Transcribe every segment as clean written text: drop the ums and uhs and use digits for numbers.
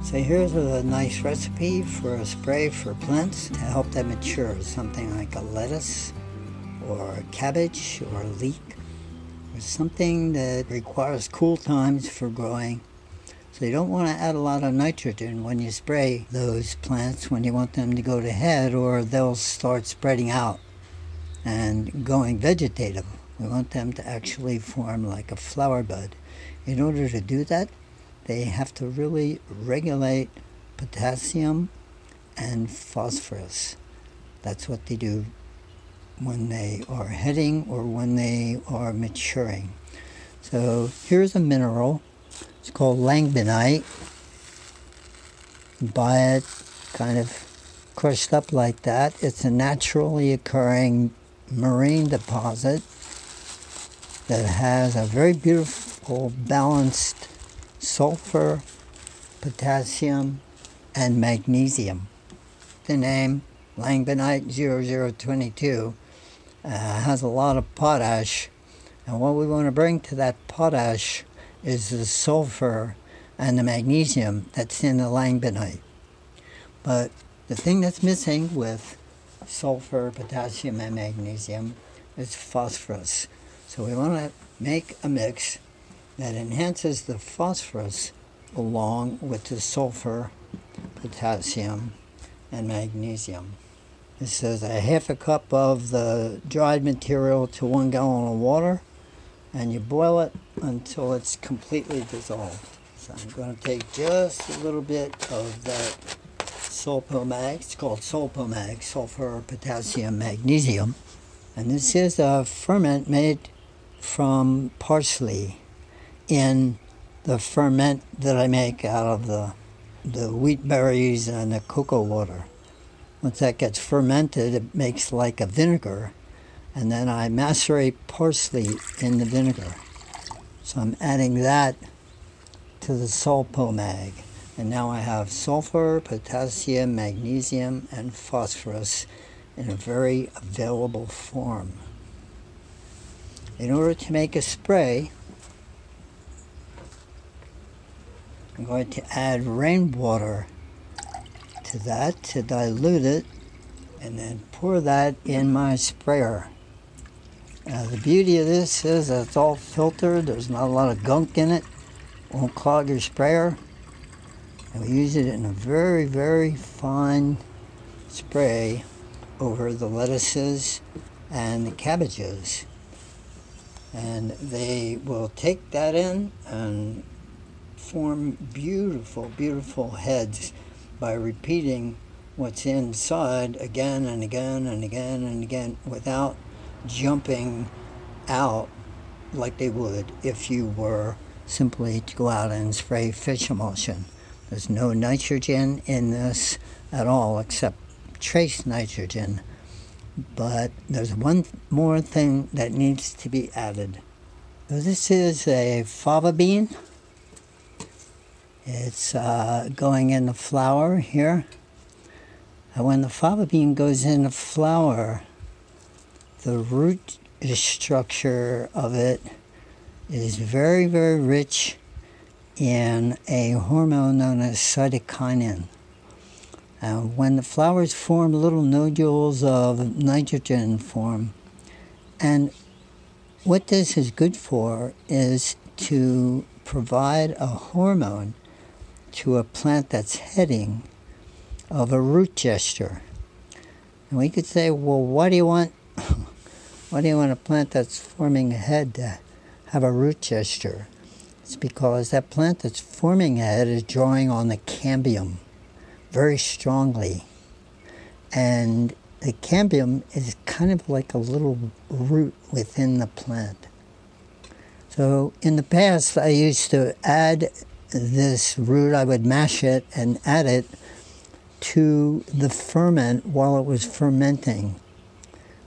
So here's a nice recipe for a spray for plants to help them mature. Something like a lettuce or a cabbage or a leek, or something that requires cool times for growing. So you don't want to add a lot of nitrogen when you spray those plants when you want them to go to head, or they'll start spreading out and going vegetative. We want them to actually form like a flower bud. In order to do that, they have to really regulate potassium and phosphorus. That's what they do when they are heading or when they are maturing. So here's a mineral. It's called langbeinite. You buy it kind of crushed up like that. It's a naturally occurring marine deposit that has a very beautiful balanced sulfur, potassium, and magnesium. The name langbeinite 0022 has a lot of potash, and what we want to bring to that potash is the sulfur and the magnesium that's in the langbeinite. But the thing that's missing with sulfur, potassium, and magnesium is phosphorus. So we want to make a mix that enhances the phosphorus along with the sulfur, potassium, and magnesium. This is a half a cup of the dried material to 1 gallon of water, and you boil it until it's completely dissolved. So I'm going to take just a little bit of that Sulpomag. It's called Sulpomag, sulfur, potassium, magnesium. And this is a ferment made from parsley in the ferment that I make out of the wheat berries and the cocoa water. Once that gets fermented, it makes like a vinegar, and then I macerate parsley in the vinegar. So I'm adding that to the Sulpomag, and now I have sulfur, potassium, magnesium, and phosphorus in a very available form. In order to make a spray, I'm going to add rainwater to that to dilute it, and then pour that in my sprayer. Now the beauty of this is that it's all filtered. There's not a lot of gunk in it. Won't clog your sprayer. And we use it in a very, very fine spray over the lettuces and the cabbages. And they will take that in and form beautiful, beautiful heads by repeating what's inside again and again and again and again without jumping out like they would if you were simply to go out and spray fish emulsion. There's no nitrogen in this at all except trace nitrogen. But there's one more thing that needs to be added. So this is a fava bean. It's going in the flour here. And when the fava bean goes in the flour, the root structure of it is very, very rich in a hormone known as cytokinin. And when the flowers form, little nodules of nitrogen form. And what this is good for is to provide a hormone to a plant that's heading of a root gesture. And we could say, well, why do you want a plant that's forming a head to have a root gesture? It's because that plant that's forming a head is drawing on the cambium very strongly. And the cambium is kind of like a little root within the plant. So in the past, I used to add this root, I would mash it and add it to the ferment while it was fermenting.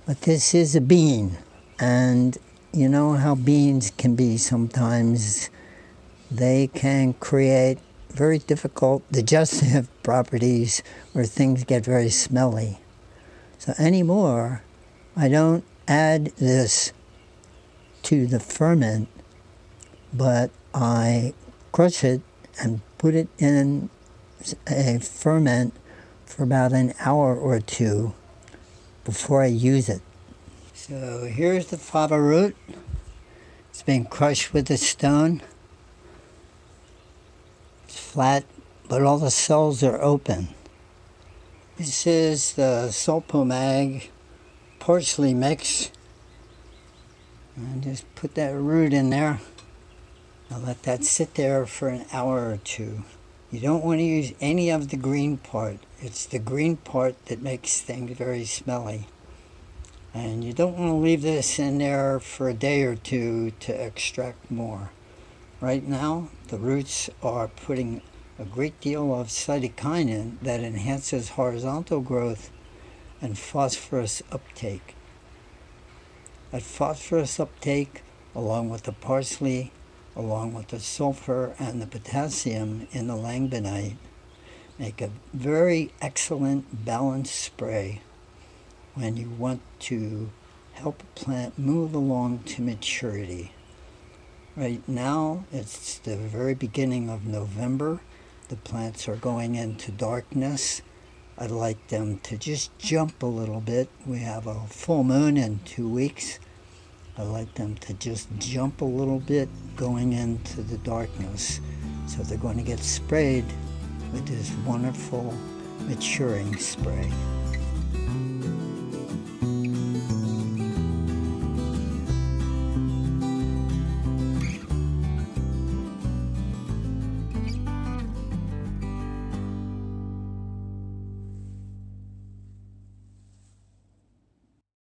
But this is a bean, and you know how beans can be sometimes. They can create very difficult digestive properties where things get very smelly. So anymore, I don't add this to the ferment, but I crush it and put it in a ferment for about an hour or two before I use it. So here's the fava root. It's been crushed with a stone. It's flat, but all the cells are open. This is the Sulpomag parsley mix. And just put that root in there. I'll let that sit there for an hour or two. You don't want to use any of the green part. It's the green part that makes things very smelly. And you don't want to leave this in there for a day or two to extract more. Right now, the roots are putting a great deal of cytokinin that enhances horizontal growth and phosphorus uptake. That phosphorus uptake, along with the parsley, along with the sulfur and the potassium in the langbeinite, make a very excellent balanced spray when you want to help a plant move along to maturity. Right now, it's the very beginning of November. The plants are going into darkness. I'd like them to just jump a little bit. We have a full moon in 2 weeks. I like them to just jump a little bit going into the darkness. So they're going to get sprayed with this wonderful maturing spray.